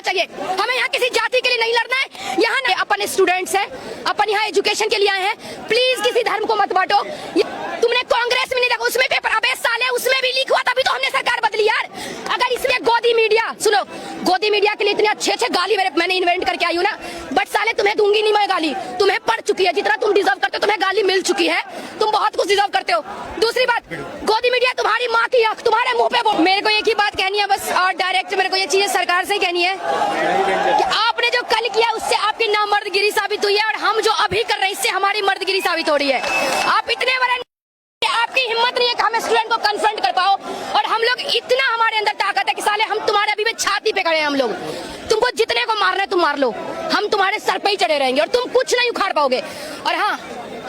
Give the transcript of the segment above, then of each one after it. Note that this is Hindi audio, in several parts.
चाहिए। हमें यहाँ किसी जाति के लिए नहीं लड़ना है। यहाँ अपन स्टूडेंट्स हैं, अपन यहाँ एजुकेशन के लिए आए हैं। प्लीज किसी धर्म को मत बांटो। तुमने कांग्रेस में नहीं देखा, उसमें पेपर अबे साले उसमें भी लीक हुआ, तभी तो हमने सरकार बदली यार। अगर इसमें गोदी मीडिया, सुनो, गोदी मीडिया के लिए इतने अच्छे गाली मैंने इन्वेंट करके आई हूँ ना, बट साले तुम्हें दूंगी नहीं मैं गाली। तुम्हें पड़ चुकी है, जितना तुम डिजर्व करते हो तुम्हें गाली मिल चुकी है। तुम बहुत कुछ डिजर्व करते हो। दूसरी बात, गोदी मीडिया तुम्हारी माँ की आंख तुम्हारे मुंह पे बोल। मेरे को एक ही बात कहनी है बस, और डायरेक्ट मेरे को ये चीजें सरकार से कहनी है कि आपने जो कल किया उससे आपकी नामर्दगिरी साबित हुई है, और हम जो अभी कर रहे हैं इससे हमारी मर्दगिरी साबित हो रही है। आप इतने बड़े, आपकी हिम्मत नहीं है कि हम स्टूडेंट को कन्फ्रंट कर पाओ, और हम लोग इतना हमारे अंदर ताकत है कि साले हम तुम्हारे अभी भी छाती पे खड़े हैं। हम लोग तुमको जितने को मारना है तुम मार लो, हम तुम्हारे सर पे ही चढ़े रहेंगे और तुम कुछ नहीं उखाड़ पाओगे। और हाँ,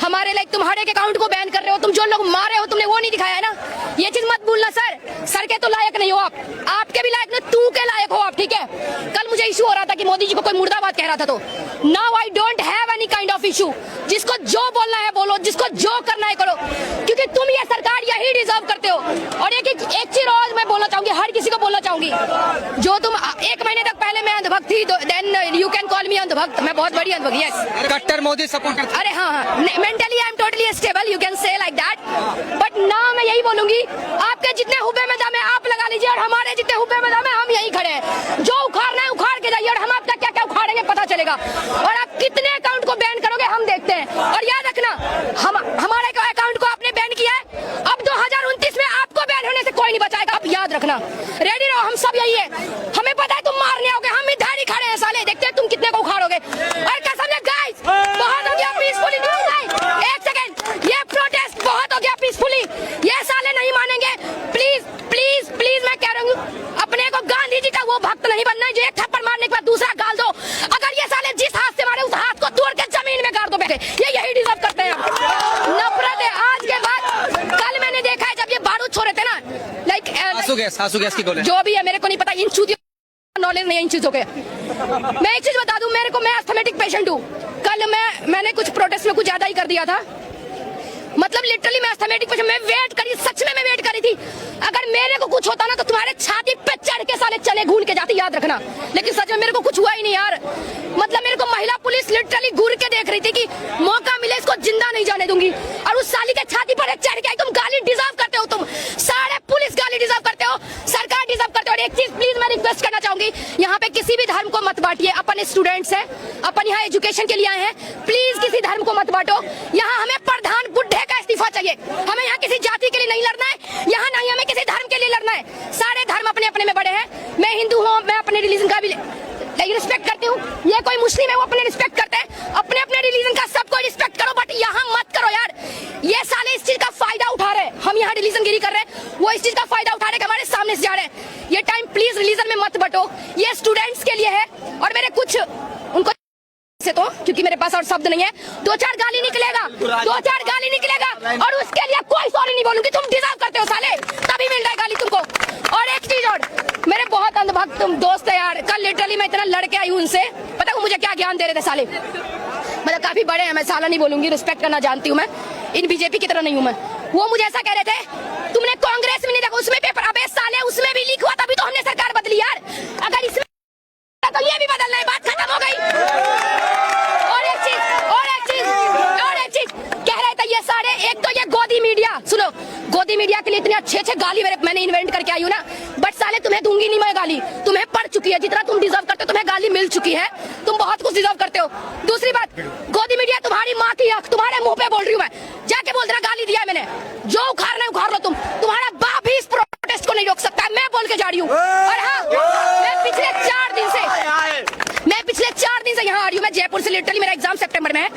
हमारे लाइक तुम्हारे अकाउंट को बैन कर रहे हो, तुम जो लोग मारे हो तुमने वो नहीं दिखाया है ना, ये चीज मत भूलना। सर के तो लायक नहीं हो आप, आपके भी लायक नहीं, तू के लायक हो आप, ठीक है। कल मुझे इशू हो रहा था कि मोदी जी को कोई मुर्दाबाद कह रहा था, तो now I don't have any kind of issue. जिसको जो बोलना है बोलो, जिसको जो करना है करो, क्योंकि तुम ये सरकार यही डिजर्व करते हो। और एक चीज रोज मैं बोलना चाहूंगी, हर किसी को बोलना चाहूंगी, जो तुम 1 महीने तक पहले मैं अंधभक्त थी, then you can call me अंधभक्त, मैं बहुत बड़ी अंधभक्त, यस। कट्टर मोदी सपोर्टर। अरे हाँ, mentally I am totally stable, you can say like that, but ना मैं यही बोलूंगी, आपके जितने हुब्बे में दम है आप लगा लीजिए, और हमारे जितने हुब्बे में दम है हम यही खड़े हैं। जो उखाड़ना है उखाड़ के जाइए, और हम आपका क्या क्या उखाड़ेंगे पता चलेगा। और आप कितने अकाउंट को बैन करोगे हम देखते हैं। और याद रखना, हमारे अकाउंट को आपने बैन किया है, अब 2029 में आपको बैन होने से कोई नहीं बचाएगा, आप याद रखना। रेडी रहो, हम सब यही है। हमें पता है तुम मारने आओगे, हम इधर ही खड़े हैं साले, देखते हैं तुम कितने को उखाड़ोगे। और कसम से गाइस, बहुत हो गया पीसफुली। एक सेकंड, ये प्रोटेस्ट बहुत हो गया पीसफुली, ये साले नहीं मानेंगे। प्लीज प्लीज प्लीज मैं कह रही हूँ, अपने को गांधी जी का वो भक्त नहीं बनना है जो एक थप्पड़ मारने के बाद दूसरा गाल दो। अगर ये साले जिस हाथ से मारे उस हाथ को तोड़ के जमीन में गाड़ दो, बैठे ये यही डिजर्व करते हैं। नफरत है आज के बाद। कल मैंने देखा है जब ये बारूद छोड़े थे ना, लाइक आंसू गैस की गोली, जो भी है मेरे को नहीं पता, इन चीजों नॉलेज नहीं है इन चीजों के। मैं एक चीज बता दूं, मेरे को, मैं अस्थमेटिक पेशेंट हूँ। कल मैंने कुछ प्रोटेस्ट में कुछ ज्यादा ही कर दिया था, मतलब लिटरली मैं अस्थमेटिक पेशेंट, मैं वेट करी, सच में मैं वेट करी थी। अगर मेरे को कुछ होता ना तो तुम्हारे छाती पे चढ़ के साले चले घून के जाती, याद रखना। लेकिन सच में मेरे को कुछ हुआ ही नहीं यार। मतलब मेरे को महिला पुलिस लिटरली घूर के देख रही थी कि मौका मिले इसको जिंदा नहीं जाने दूंगी, और उस साली के छाती पर चढ़ के तुम गाली डिजर्व करते हो, तुम सारे पुलिस गाली डिजर्व करते हो, सरकार डिजर्व करते हो। और एक चीज प्लीज मैं रिक्वेस्ट करना चाहूंगी, यहाँ पे किसी भी धर्म को मत बांटिए। अपन स्टूडेंट्स हैं, अपन यहाँ एजुकेशन के लिए आए हैं, प्लीज किसी धर्म को मत बांटो। यहाँ हमें प्रधान बुड्ढे का इस्तीफा चाहिए। हमें यहाँ किसी जाति के लिए नहीं लड़ना है, यहाँ नहीं हमें किसी धर्म के लिए लड़ना है। सारे धर्म अपने अपने में बड़े हैं। मैं हिंदू हूँ, मैं अपने रिलीजन का भी रिस्पेक्ट करती हूँ, ये कोई मुस्लिम है वो अपने रिस्पेक्ट करते हैं, अपने अपने रिलीजन का सबको रिस्पेक्ट करो, बट यहाँ मत करो यार। ये साले इस चीज का फायदा उठा रहे हैं, हम यहाँ रिलीजन गिरी कर रहे हैं, वो इस चीज का फायदा उठा रहे हैं, हमारे सामने से जा रहे हैं। ये टाइम प्लीज रिलीजन में मत बटो, ये स्टूडेंट्स के लिए है। और मेरे कुछ उनको से तो, क्योंकि मेरे पास और शब्द नहीं है, 2-4 गाली निकलेगा, 2-4 गाली निकलेगा, और उसके लिए कोई सॉरी नहीं बोलूंगी। तुम डिजर्व करते हो साले, तभी मिल रहा है गाली तुमको। और एक चीज और, मेरे बहुत अंधभक्त दोस्त है यार, कल लिटरली मैं इतना लड़के आई हूँ उनसे, पता है मुझे क्या ज्ञान दे रहे थे साले, मतलब काफी बड़े हैं, मैं साला नहीं बोलूंगी, रिस्पेक्ट करना जानती हूँ मैं, इन बीजेपी की तरह नहीं हूँ मैं। वो मुझे ऐसा कह रहे थे, तुमने कांग्रेस में नहीं देखा, उसमें पेपर अबे साले उसमें भी लीक हुआ, तभी तो हमने सरकार बदली यार। अगर इसमें तो ये भी बदलना है, बात खत्म हो गई। और एक चीज कह रहे थे ये सारे, एक तो ये गोदी मीडिया, सुनो, गोदी मीडिया के लिए इतने अच्छे गाली मैंने इन्वेंट करके आई हूँ ना, बट साले तुम्हें दूंगी नहीं मैं गाली, तुम्हें पड़ चुकी है, जितना तुम डिजर्व करते हो तुम्हें गाली मिल चुकी है, तुम बहुत कुछ डिजर्व करते हो। दूसरी बात, गोदी मीडिया तुम्हारी माँ की आंख तुम्हारे मुंह पे बोल रही हूँ मैं, जाके बोल देना गाली दिया है मैंने, जो उखाड़ना है उखाड़ लो तुम, तुम्हारा बाप भी इस प्रोटेस्ट को नहीं रोक सकता है, मैं बोल के जा रही हूँ। और हाँ, मैं पिछले 4 दिन से यहाँ आ रही हूँ, मैं जयपुर से, लिटरली मेरा एग्जाम सितंबर में है।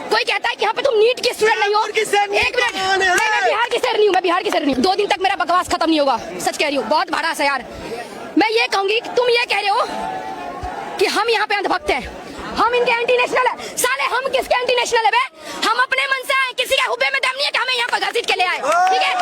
कोई कहता है कि यहाँ पे तुम नीट के स्टूडेंट नहीं हो, एक मिनट, मैं बिहार की सर नहीं हूँ, मैं बिहार की सर नहीं हूँ। 2 दिन तक मेरा बकवास खत्म नहीं होगा, सच कह रही हूँ, बहुत भड़ास है यार। मैं ये कहूंगी कि तुम ये कह रहे हो कि हम यहाँ पे अंधभक्त हैं, हम इनके एंटी नेशनल है, साले हम किसके एंटी नेशनल है बे? हम अपने मन से आए, किसी के हुब्बे में दम नहीं है कि हमें यहाँ पर घसीट के ले आए, ठीक है?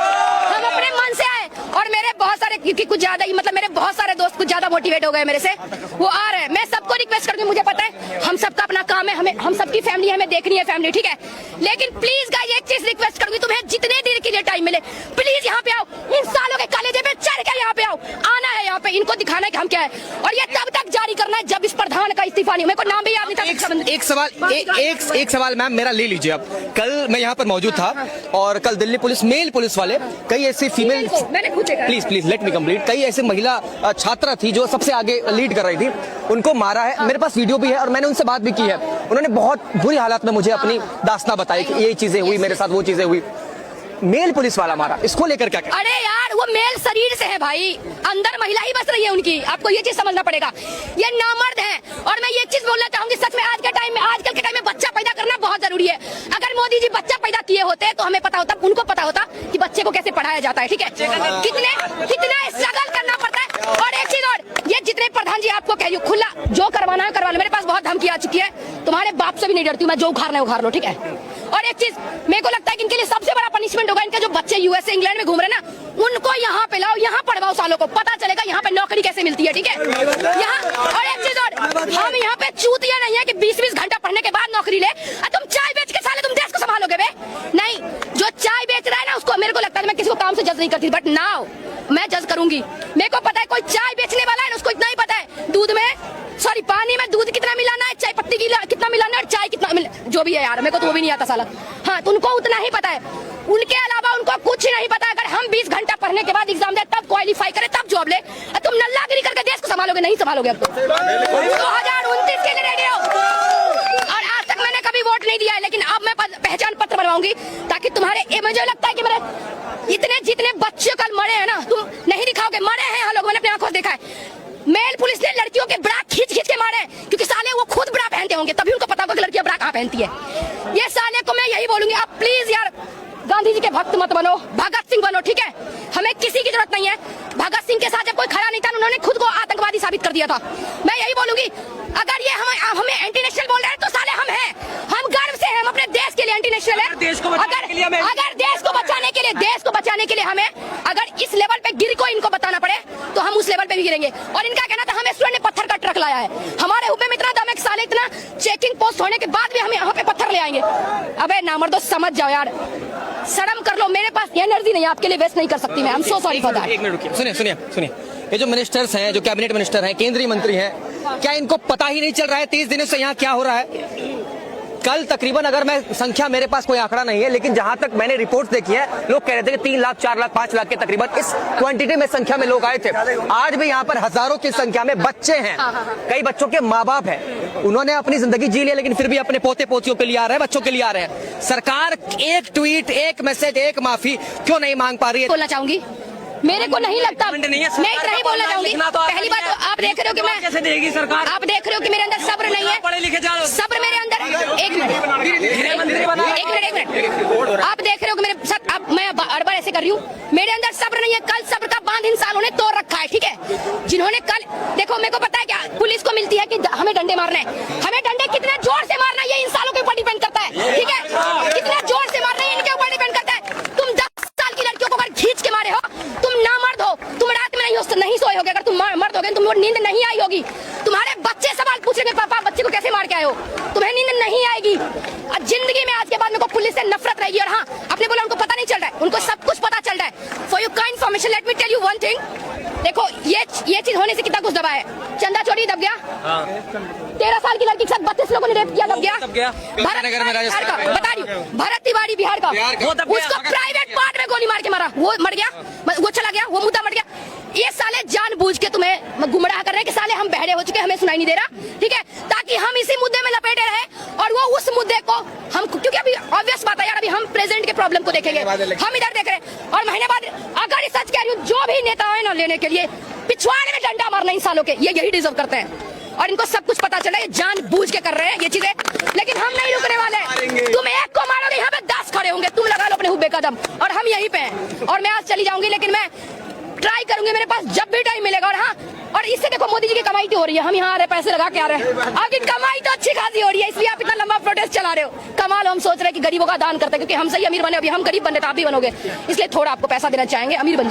हम अपने मन से आए, और मेरे बहुत सारे, क्योंकि कुछ ज्यादा ही, मतलब मेरे बहुत सारे दोस्त कुछ ज्यादा मोटिवेट हो गए मेरे से, वो आ रहे हैं। मैं सबको रिक्वेस्ट करती हूँ, मुझे पता है हम सबका अपना काम है, हमें, हम सबकी फैमिली है, हमें देखनी है फैमिली, ठीक है? लेकिन प्लीज गाइस एक चीज रिक्वेस्ट करूंगी, तुम्हें जितने देर के लिए टाइम मिले, प्लीज यहाँ पे आओ, इन सालों के कलेजे पे चढ़ के क्या यहाँ पे आओ, आना है यहाँ पे, इनको दिखाना है कि हम क्या है, और ये तब तक जारी करना है जब इस प्रधान का इस्तीफा नहीं, मेरे को नाम भी याद नहीं था। एक सवाल मैम मेरा ले लीजिए आप। कल मैं यहाँ पर मौजूद था और कल दिल्ली पुलिस, मेल पुलिस वाले, कई ऐसी female, please let me complete, कई ऐसी महिला छात्रा थी जो सबसे आगे लीड कर रही थी, उनको मारा है। मेरे पास वीडियो भी है और मैंने उनसे बात भी की है। उन्होंने बहुत बुरी हालत में मुझे अपनी दास्तां बताई कि ये चीजें हुई मेरे साथ, वो चीजें हुई। मेल पुलिस वाला मारा, इसको लेकर क्या कहना? अरे यार वो मेल शरीर से है भाई, अंदर महिला ही बस रही है उनकी, आपको ये चीज समझना पड़ेगा। ये नामर्द है। और मैं ये चीज बोलना चाहूंगी, सच में आजकल के टाइम में बच्चा पैदा करना बहुत जरूरी है। अगर मोदी जी बच्चा पैदा किए होते तो हमें पता होता, उनको पता होता कि बच्चे को कैसे पढ़ाया जाता है, ठीक है, कितना स्ट्रगल करना पड़ता है। और एक चीज और, ये जितने प्रधान जी आपको कह रही हूँ, खुला जो करवाना है करवा लो, मेरे पास बहुत धमकी आ चुकी है, तुम्हारे बाप से भी नहीं डरती हूँ मैं, जो उखाड़ना है उखाड़ लो, ठीक है। और एक चीज मेरे को लगता है कि इनके लिए सबसे बड़ा पनिशमेंट होगा, इनके जो बच्चे यूएसए इंग्लैंड में घूम रहे हैं ना, उनको यहाँ पे लाओ, यहाँ पढ़वाओ, सालों को पता चलेगा यहाँ पे नौकरी कैसे मिलती है, ठीक है। यहाँ और एक चीज और, हम यहाँ पे चूतिया नहीं है कि 20-20 घंटा पढ़ने के बाद नौकरी ले। तुम चाय बेच के साले तुम देश को संभालोगे बे? नहीं, जो चाय बेच रहा है ना उसको, मेरे को लगता है मैं किसी को काम से जज नहीं करती, बट नाउ मैं जज करूंगी। मेरे को पता है कोई चाय बेचने वाला है ना, उसको इतना ही पता है दूध में, सॉरी पानी में दूध कितना मिलाना है, चाय पत्ती कितना मिलाना है, और चाय कितना जो भी है यार, मेरे को तो वो भी नहीं आता साला। हाँ, तो उनको उतना ही पता है, उनके अलावा उनको कुछ नहीं पता। अगर हम 20 घंटा पढ़ने के बाद एग्जाम दे, तब क्वालिफाई करे, तब जॉब ले, तुम नल्लागिरी करके देश को संभालोगे? नहीं संभालोगे। अब तो 2029 के लिए रेडी हो। और आज तक मैंने कभी वोट नहीं दिया है, लेकिन अब मैं पहचान पत्र बनवाऊंगी, ताकि तुम्हारे, मुझे लगता है कि मेरे इतने जितने बच्चे कल मरे हैं ना, तुम नहीं दिखाओगे, मरे हैं हम लोग, मैंने अपनी आंखों से देखा है। मेल पुलिस ने लड़कियों के ब्रा खींच के मारे, क्योंकि साले वो खुद ब्रा पहनते होंगे, तभी उनको पता होगा कि लड़कियां ब्रा कहाँ पहनती है। ये साले को मैं यही बोलूंगी, आप प्लीज यार गांधी जी के भक्त मत बनो, भगत सिंह बनो, ठीक है। हमें किसी की जरूरत नहीं है। भगत सिंह के साथ जब कोई खड़ा नहीं था, उन्होंने खुद को आतंकवादी साबित कर दिया था। मैं यही बोलूंगी, अगर ये हमें एंटी नेशनल बोल रहे हैं तो साले हम हैं, हम गर्व से हम अपने देश के लिए एंटी नेशनल है। अगर देश को बचाने के लिए हमें अगर इस लेवल पे गिर को इनको बताना पड़े तो हम उस लेवल पे भी गिरेंगे। और इनका कहना था हमें स्टूडेंट ने पत्थर का ट्रक लाया है, हमारे हुब्बे में इतना दम है, साले इतना चेकिंग पोस्ट होने के बाद भी हमें यहाँ पे पत्थर ले आएंगे। अबे नामर्दो समझ जाओ यार, शर्म कर लो। मेरे पास एनर्जी नहीं है आपके लिए वेस्ट नहीं कर सकती मैं, I am so sorry for that. एक मिनट रुकिए, सुनिए, ये जो मिनिस्टर्स हैं, जो कैबिनेट मिनिस्टर हैं, केंद्रीय मंत्री हैं, क्या इनको पता ही नहीं चल रहा है 30 दिनों से यहाँ क्या हो रहा है? कल तकरीबन, अगर मैं संख्या, मेरे पास कोई आंकड़ा नहीं है, लेकिन जहां तक मैंने रिपोर्ट्स देखी है, लोग कह रहे थे कि 3 लाख 4 लाख 5 लाख के तकरीबन इस क्वांटिटी में संख्या में लोग आए थे। आज भी यहाँ पर हजारों की संख्या में बच्चे हैं, कई बच्चों के माँ बाप हैं, उन्होंने अपनी जिंदगी जी ली, लेकिन फिर भी अपने पोते पोतियों के लिए आ रहे हैं, बच्चों के लिए आ रहे हैं। सरकार एक ट्वीट, एक मैसेज, एक माफी क्यों नहीं मांग पा रही है? बोलना चाहूंगी, मेरे को नहीं लगता, मैं इतना ही बोलना चाहूंगी। पहली बात तो आप देख रहे हो कि मैं कैसे देगी सरकार, आप देख रहे हो कि मेरे अंदर सब्र नहीं है, पढ़े लिखे जाओ, सब्र मेरे अंदर। एक मिनट, आप देख रहे हो कि मेरे साथ, अब मैं अड़बड़ ऐसे कर रही हूँ, मेरे अंदर सब्र नहीं है। कल सब्र का बांध इन सालों ने तोड़ रखा है, ठीक है। जिन्होंने कल, देखो मेरे को पता है क्या पुलिस को मिलती है कि हमें डंडे मारना है, हमें डंडे कितने जोर से मारना है ये इन सालों के ऊपर डिपेंड करता है, ठीक है। कितने जोर से मारना है इनके ऊपर डिपेंड करता है। तुम 10 साल की लड़कियों को अगर खींच के मारे हो, तुम ना मर्द हो, तुम रात में नहीं सोए होगे, अगर तुम मर्द होगे तुम नींद नहीं आई होगी, तुम्हारे बच्चे सवाल पूछेंगे पापा बच्चे को कैसे मार के आए हो, तुम्हें नींद नहीं आएगी। जिंदगी में आज के बाद मेरे को पुलिस से नफरत रहेगी। और हाँ, आपने बोला उनको पता नहीं चल रहा है, उनको सब कुछ पता चल रहा है। For your kind information let me tell you one thing, देखो ये चीज होने से कितना कुछ दबा है। चंदा चोरी दब गया, 13 साल की लड़की के साथ 32 लोगों ने रेप किया, दब गया। बता रही हूँ, भरत तिवारी बिहार का, उसको प्राइवेट पार्ट में गोली मार के मारा, वो मर गया, वो चला गया, वो मुद्दा मर गया। ये साले जानबूझ के तुम्हें गुमराह कर रहे हैं कि साले हम बहरे हो चुके, हमें सुनाई नहीं दे रहा, ठीक है, ताकि हम इसी मुद्दे में लपेटे रहे और वो उस मुद्दे को हम, क्योंकि अभी ऑब्वियस बात है यार, अभी हम प्रेजेंट के प्रॉब्लम को देखेंगे, हम इधर देख रहे हैं। और महीने बाद अगर सच कह रही हूँ, जो भी नेता है ना लेने के लिए पिछवाड़े में डंडा मारना इन सालों के, ये यही डिजर्व करते हैं। और इनको सब कुछ पता चला है, जानबूझ के कर रहे हैं ये चीजें, लेकिन हम नहीं रुकने वाले। तुम एक को मारोगे, यहाँ पे 10 खड़े होंगे, तुम लगा लो अपने हुब्बे का दम, और हम यहीं पे हैं। और मैं आज चली जाऊंगी, लेकिन मैं ट्राई करूंगी, मेरे पास जब भी टाइम मिलेगा। और हाँ, और इससे देखो मोदी जी की कमाई तो हो रही है, हम यहाँ आ रहे पैसे लगा के आ रहे हैं, आपकी कमाई तो अच्छी खासी हो रही है, इसलिए आप इतना लंबा प्रोटेस्ट चला रहे हो। कमाल, हम सोच रहे हैं कि गरीबों का दान करते हैं, क्योंकि हम सही अमीर बने, अभी हम गरीब बने तो आप भी बनोगे, इसलिए थोड़ा आपको पैसा देना चाहेंगे, अमीर बन